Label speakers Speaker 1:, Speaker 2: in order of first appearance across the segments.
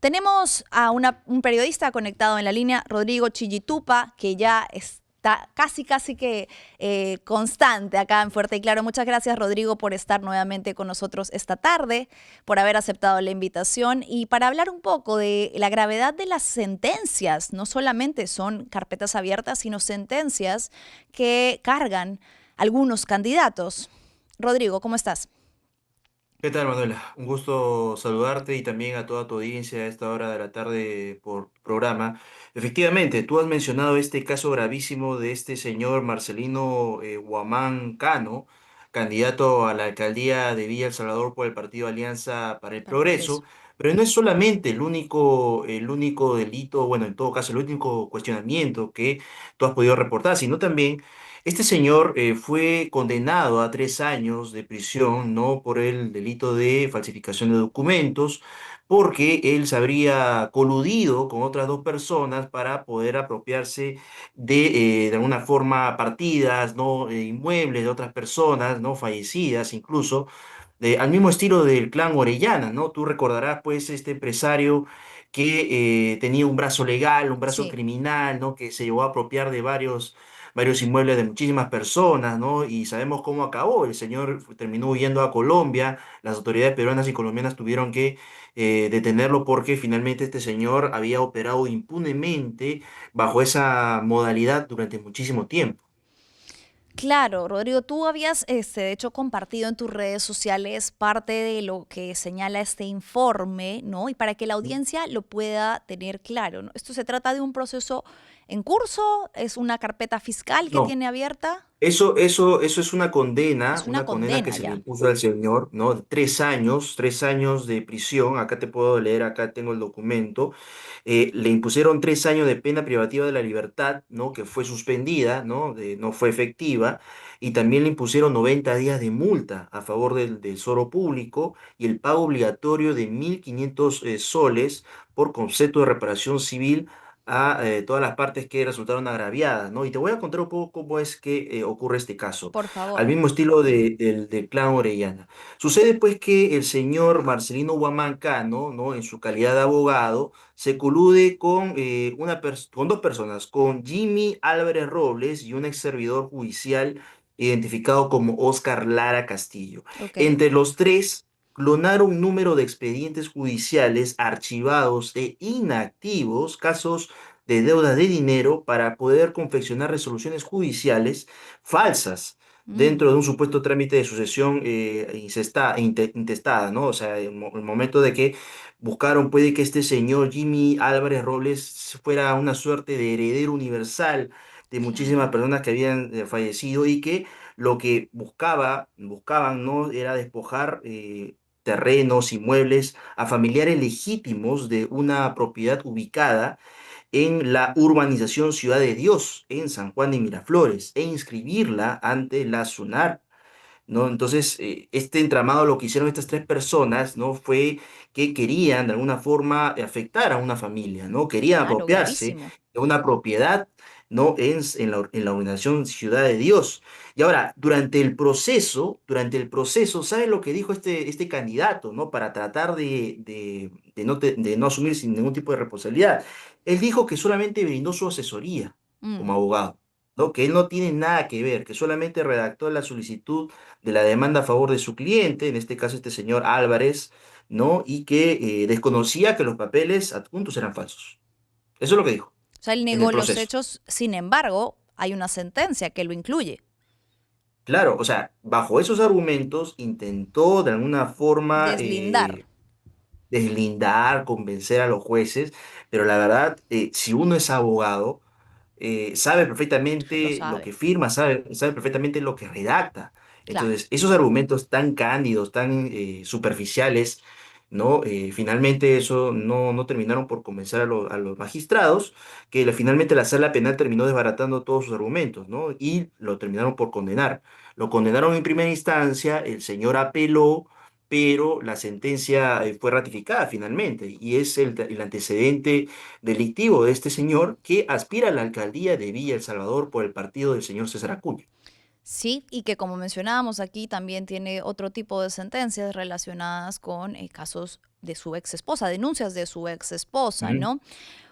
Speaker 1: Tenemos a un periodista conectado en la línea, Rodrigo Chillitupa, que ya está casi que constante acá en Fuerte y Claro. Muchas gracias, Rodrigo, por estar nuevamente con nosotros esta tarde, por haber aceptado la invitación y para hablar un poco de la gravedad de las sentencias. No solamente son carpetas abiertas, sino sentencias que cargan algunos candidatos. Rodrigo, ¿cómo estás?
Speaker 2: ¿Qué tal, Manuela? Un gusto saludarte y también a toda tu audiencia a esta hora de la tarde por programa. Efectivamente, tú has mencionado este caso gravísimo de este señor Marcelino Huamán Cano, candidato a la alcaldía de Villa El Salvador por el partido Alianza para el
Speaker 1: Al Progreso.
Speaker 2: Progreso, pero no es solamente el único delito, bueno, en todo caso, el único cuestionamiento que tú has podido reportar, sino también este señor fue condenado a 3 años de prisión, ¿no? Por el delito de falsificación de documentos, porque él se habría coludido con otras dos personas para poder apropiarse de alguna forma, partidas, ¿no? Inmuebles de otras personas, ¿no? Fallecidas incluso, al mismo estilo del clan Orellana, ¿no? Tú recordarás, pues, este empresario que tenía un brazo legal, un brazo
Speaker 1: Sí.
Speaker 2: criminal, ¿no? Que se llegó a apropiar de varios inmuebles de muchísimas personas, ¿no? Y sabemos cómo acabó. El señor terminó huyendo a Colombia. Las autoridades peruanas y colombianas tuvieron que detenerlo porque finalmente este señor había operado impunemente bajo esa modalidad durante muchísimo tiempo.
Speaker 1: Claro, Rodrigo, tú habías, de hecho, compartido en tus redes sociales parte de lo que señala este informe, ¿no? Y para que la audiencia lo pueda tener claro, ¿no? Esto se trata de un proceso en curso, es una carpeta fiscal que
Speaker 2: No.
Speaker 1: tiene abierta,
Speaker 2: Eso es
Speaker 1: es una
Speaker 2: una condena que
Speaker 1: condena
Speaker 2: se le
Speaker 1: ya.
Speaker 2: impuso al señor, ¿no? De 3 años de prisión. Acá te puedo leer, acá tengo el documento. Le impusieron 3 años de pena privativa de la libertad, ¿no? Que fue suspendida, ¿no? No fue efectiva. Y también le impusieron 90 días de multa a favor del tesoro público y el pago obligatorio de 1.500 soles por concepto de reparación civil a todas las partes que resultaron agraviadas, ¿no? Y te voy a contar un poco cómo es que ocurre este caso,
Speaker 1: Por
Speaker 2: al
Speaker 1: favor.
Speaker 2: mismo estilo del clan Orellana. Sucede pues que el señor Marcelino Huamancano, ¿no? En su calidad de abogado, se colude con, con dos personas, con Jimmy Álvarez Robles y un ex servidor judicial identificado como Oscar Lara Castillo.
Speaker 1: Ok.
Speaker 2: Entre los tres clonaron un número de expedientes judiciales archivados e inactivos, casos de deuda de dinero para poder confeccionar resoluciones judiciales falsas
Speaker 1: Mm,
Speaker 2: dentro de un supuesto trámite de sucesión intestada, ¿no? O sea, el momento de que buscaron, puede que este señor Jimmy Álvarez Robles fuera una suerte de heredero universal de muchísimas
Speaker 1: claro.
Speaker 2: personas que habían fallecido y que lo que buscaban, ¿no? Era despojar terrenos, inmuebles a familiares legítimos de una propiedad ubicada en la urbanización Ciudad de Dios, en San Juan de Miraflores, e inscribirla ante la SUNAR, ¿no? Entonces, este entramado, lo que hicieron estas tres personas, ¿no? Fue que querían de alguna forma afectar a una familia, ¿no? Querían
Speaker 1: Claro,
Speaker 2: apropiarse
Speaker 1: gravísimo.
Speaker 2: de una propiedad, ¿no? En la organización Ciudad de Dios. Y ahora, durante el proceso, ¿sabes lo que dijo este candidato, ¿no? Para tratar de no asumir sin ningún tipo de responsabilidad. Él dijo que solamente brindó su asesoría
Speaker 1: Mm.
Speaker 2: como abogado. ¿No? Que él no tiene nada que ver, que solamente redactó la solicitud de la demanda a favor de su cliente, en este caso este señor Álvarez, ¿no? Y que desconocía que los papeles adjuntos eran falsos. Eso es lo que dijo
Speaker 1: O sea, él
Speaker 2: en el
Speaker 1: negó los
Speaker 2: proceso.
Speaker 1: hechos, sin embargo, hay una sentencia que lo incluye.
Speaker 2: Claro, o sea, bajo esos argumentos intentó de alguna forma
Speaker 1: Deslindar,
Speaker 2: deslindar, convencer a los jueces, pero la verdad, si uno es abogado, sabe
Speaker 1: lo
Speaker 2: perfectamente lo
Speaker 1: sabe.
Speaker 2: que firma, sabe perfectamente lo que redacta.
Speaker 1: Claro.
Speaker 2: Entonces, esos argumentos tan cándidos, tan superficiales, ¿no? Finalmente eso no terminaron por convencer a los magistrados, que finalmente la sala penal terminó desbaratando todos sus argumentos, ¿no? Y lo terminaron por condenar. Lo condenaron en primera instancia, el señor apeló, pero la sentencia fue ratificada finalmente, y es el antecedente delictivo de este señor que aspira a la alcaldía de Villa El Salvador por el partido del señor César Acuña.
Speaker 1: Sí, y que como mencionábamos aquí también tiene otro tipo de sentencias relacionadas con casos de su ex esposa, denuncias de su ex esposa,
Speaker 2: Ujú.
Speaker 1: ¿no?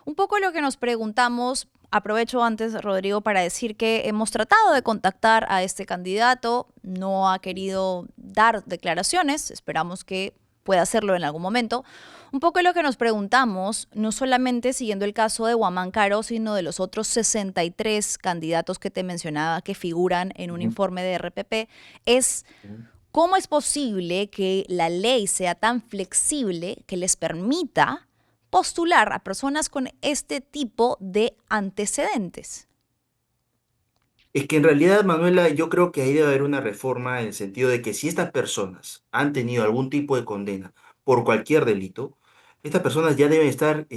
Speaker 1: Un poco lo que nos preguntamos, aprovecho antes, Rodrigo, para decir que hemos tratado de contactar a este candidato, no ha querido dar declaraciones, esperamos que pueda hacerlo en algún momento. Un poco lo que nos preguntamos, no solamente siguiendo el caso de Guamán Caro, sino de los otros 63 candidatos que te mencionaba que figuran en un
Speaker 2: Ujú.
Speaker 1: informe de RPP, es
Speaker 2: Ujú.
Speaker 1: cómo es posible que la ley sea tan flexible que les permita postular a personas con este tipo de antecedentes.
Speaker 2: Es que en realidad, Manuela, yo creo que ahí debe haber una reforma en el sentido de que si estas personas han tenido algún tipo de condena por cualquier delito, estas personas ya deben estar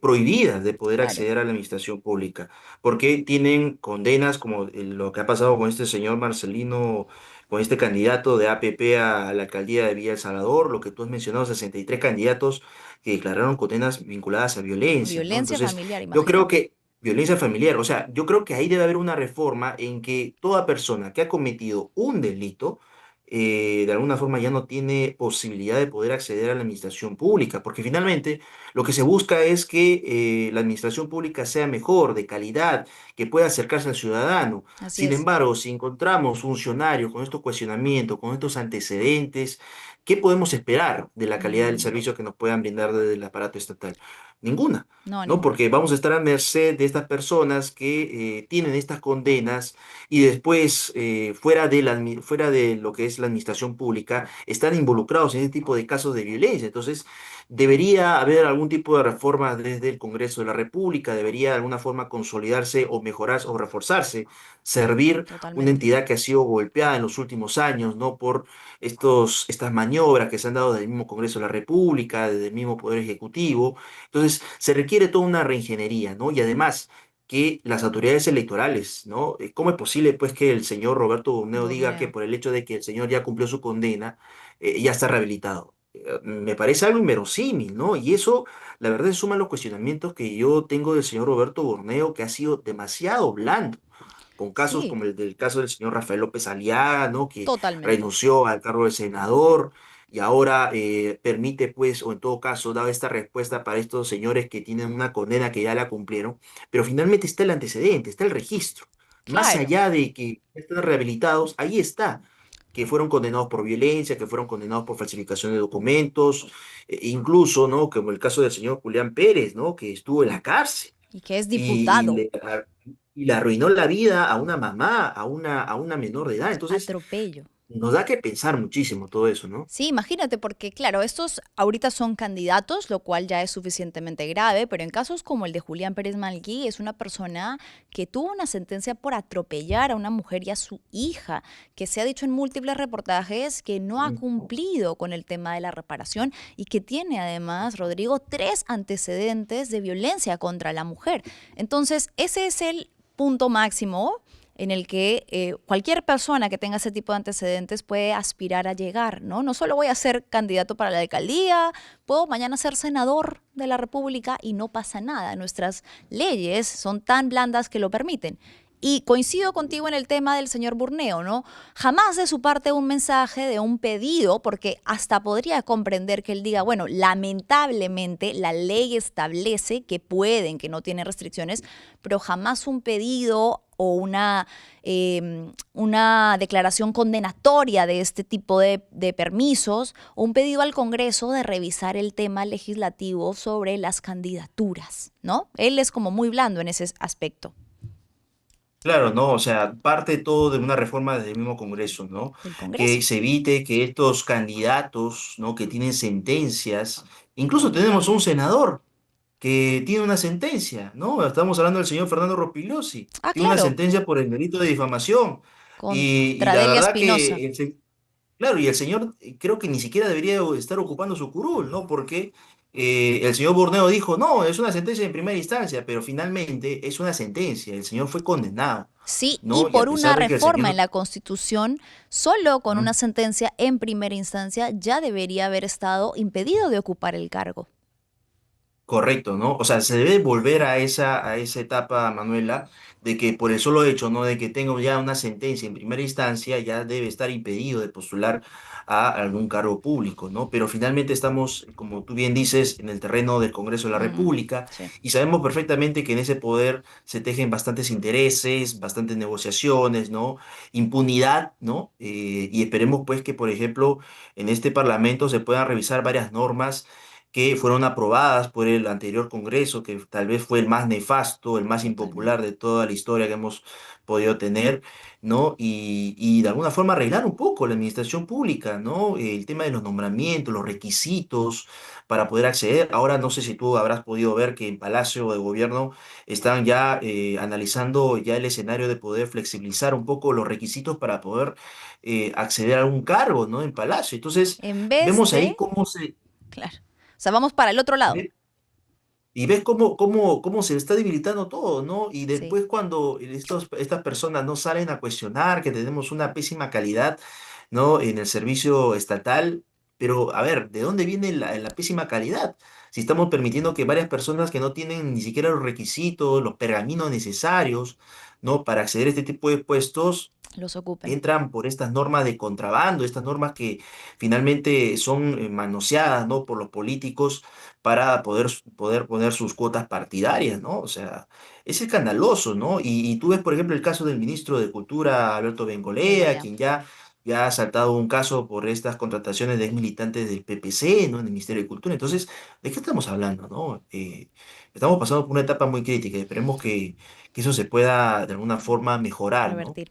Speaker 2: prohibidas de poder
Speaker 1: Claro,
Speaker 2: acceder a la administración pública, porque tienen condenas como lo que ha pasado con este señor Marcelino, con este candidato de APP a la alcaldía de Villa El Salvador, lo que tú has mencionado, 63 candidatos que declararon condenas vinculadas a violencia, ¿no?
Speaker 1: violencia
Speaker 2: Entonces,
Speaker 1: familiar,
Speaker 2: yo creo
Speaker 1: imagínate.
Speaker 2: que violencia familiar, o sea, yo creo que ahí debe haber una reforma en que toda persona que ha cometido un delito, de alguna forma ya no tiene posibilidad de poder acceder a la administración pública, porque finalmente lo que se busca es que la administración pública sea mejor, de calidad, que pueda acercarse al ciudadano.
Speaker 1: Así
Speaker 2: Sin
Speaker 1: es.
Speaker 2: embargo, si encontramos funcionarios con estos cuestionamientos, con estos antecedentes, ¿qué podemos esperar de la calidad del
Speaker 1: Mm,
Speaker 2: servicio que nos puedan brindar desde el aparato estatal? Ninguna.
Speaker 1: no,
Speaker 2: ¿No?
Speaker 1: ninguna.
Speaker 2: Porque vamos a estar a merced de estas personas que tienen estas condenas y después, fuera de lo que es la administración pública, están involucrados en este tipo de casos de violencia. Entonces, debería haber algún tipo de reforma desde el Congreso de la República, debería de alguna forma consolidarse o mejorarse o reforzarse, servir una
Speaker 1: Totalmente.
Speaker 2: entidad que ha sido golpeada en los últimos años, ¿no? Por estas maniobras que se han dado del mismo Congreso de la República, desde el mismo Poder Ejecutivo. Entonces, se requiere toda una reingeniería, ¿no? Y además que las autoridades electorales, ¿no? ¿Cómo es posible, pues, que el señor Roberto Burneo diga que
Speaker 1: Burneo.
Speaker 2: por el hecho de que el señor ya cumplió su condena, ya está rehabilitado? Me parece algo inverosímil, ¿no? Y eso, la verdad, se suman los cuestionamientos que yo tengo del señor Roberto Burneo, que ha sido demasiado blando con casos
Speaker 1: Sí,
Speaker 2: como el del caso del señor Rafael López Aliaga, ¿no? Que
Speaker 1: totalmente.
Speaker 2: renunció al cargo de senador y ahora permite, pues, o en todo caso, da esta respuesta para estos señores que tienen una condena que ya la cumplieron, pero finalmente está el antecedente, está el registro. Más
Speaker 1: Claro.
Speaker 2: allá de que estén rehabilitados, ahí está, que fueron condenados por violencia, que fueron condenados por falsificación de documentos, incluso, ¿no? Como el caso del señor Julián Pérez, ¿no? Que estuvo en la cárcel
Speaker 1: Y que es
Speaker 2: y, y
Speaker 1: diputado.
Speaker 2: le, y le arruinó la vida a una mamá, a una menor de edad. Entonces,
Speaker 1: Atropello.
Speaker 2: nos da que pensar muchísimo todo eso, ¿no?
Speaker 1: Sí, imagínate, porque claro, estos ahorita son candidatos, lo cual ya es suficientemente grave, pero en casos como el de Julián Pérez Malguí, es una persona que tuvo una sentencia por atropellar a una mujer y a su hija, que se ha dicho en múltiples reportajes que no ha
Speaker 2: Mm.
Speaker 1: cumplido con el tema de la reparación y que tiene además, Rodrigo, 3 antecedentes de violencia contra la mujer. Entonces, ese es el punto máximo en el que cualquier persona que tenga ese tipo de antecedentes puede aspirar a llegar, ¿no? No solo voy a ser candidato para la alcaldía, puedo mañana ser senador de la República y no pasa nada. Nuestras leyes son tan blandas que lo permiten. Y coincido contigo en el tema del señor Burneo, ¿no? Jamás de su parte un mensaje de un pedido, porque hasta podría comprender que él diga, bueno, lamentablemente la ley establece que pueden, que no tienen restricciones, pero jamás un pedido o una declaración condenatoria de este tipo de permisos o un pedido al Congreso de revisar el tema legislativo sobre las candidaturas, ¿no? Él es como muy blando en ese aspecto
Speaker 2: Claro, ¿no? O sea, parte todo de una reforma desde el mismo Congreso, ¿no?
Speaker 1: del
Speaker 2: Que
Speaker 1: Congreso.
Speaker 2: se evite que estos candidatos, ¿no? Que tienen sentencias, incluso tenemos un senador que tiene una sentencia, ¿no? Estamos hablando del señor Fernando Rospigliosi,
Speaker 1: Ah,
Speaker 2: tiene una
Speaker 1: claro,
Speaker 2: sentencia por el delito de difamación. Y
Speaker 1: contra
Speaker 2: la
Speaker 1: Delia
Speaker 2: verdad
Speaker 1: Espinosa.
Speaker 2: que claro, y el señor creo que ni siquiera debería estar ocupando su curul, ¿no? Porque el señor Borneo dijo, no, es una sentencia en primera instancia, pero finalmente es una sentencia, el señor fue condenado,
Speaker 1: Sí, y
Speaker 2: ¿no? Y a
Speaker 1: por una
Speaker 2: pesar de que el
Speaker 1: reforma en
Speaker 2: señor...
Speaker 1: la Constitución, solo con
Speaker 2: Ujú.
Speaker 1: una sentencia en primera instancia ya debería haber estado impedido de ocupar el cargo.
Speaker 2: Correcto, ¿no? O sea, se debe volver a esa etapa, Manuela, de que por el solo hecho, ¿no? De que tengo ya una sentencia en primera instancia, ya debe estar impedido de postular a algún cargo público, ¿no? Pero finalmente estamos, como tú bien dices, en el terreno del Congreso de la
Speaker 1: Mm,
Speaker 2: República
Speaker 1: sí,
Speaker 2: y sabemos perfectamente que en ese poder se tejen bastantes intereses, bastantes negociaciones, ¿no? Impunidad, ¿no? Y esperemos pues que, por ejemplo, en este Parlamento se puedan revisar varias normas que fueron aprobadas por el anterior Congreso, que tal vez fue el más nefasto, el más impopular
Speaker 1: totalmente.
Speaker 2: de toda la historia que hemos podido tener, ¿no? Y de alguna forma arreglar un poco la administración pública, ¿no? El tema de los nombramientos, los requisitos para poder acceder. Ahora no sé si tú habrás podido ver que en Palacio de Gobierno están ya analizando ya el escenario de poder flexibilizar un poco los requisitos para poder acceder a algún cargo, ¿no? En Palacio. Entonces,
Speaker 1: En vez
Speaker 2: vemos
Speaker 1: de,
Speaker 2: ahí cómo se...
Speaker 1: claro. O sea, vamos para el otro lado.
Speaker 2: Y ves cómo se está debilitando todo, ¿no? Y
Speaker 1: Sí,
Speaker 2: después cuando estas personas no salen a cuestionar que tenemos una pésima calidad, ¿no? En el servicio estatal, pero a ver, ¿de dónde viene la pésima calidad? Si estamos permitiendo que varias personas que no tienen ni siquiera los requisitos, los pergaminos necesarios, ¿no? Para acceder a este tipo de puestos,
Speaker 1: los ocupen.
Speaker 2: entran por estas normas de contrabando, estas normas que finalmente son manoseadas, ¿no? Por los políticos para poder poner sus cuotas partidarias, ¿no? O sea, es escandaloso, ¿no? Y tú ves, por ejemplo, el caso del ministro de Cultura, Alberto Bengolea,
Speaker 1: Bengolea.
Speaker 2: quien ya ha saltado un caso por estas contrataciones de ex militantes del PPC, ¿no? En el Ministerio de Cultura. Entonces, ¿de qué estamos hablando, no? Estamos pasando por una etapa muy crítica y esperemos que eso se pueda de alguna forma mejorar, ¿no?
Speaker 1: Revertir.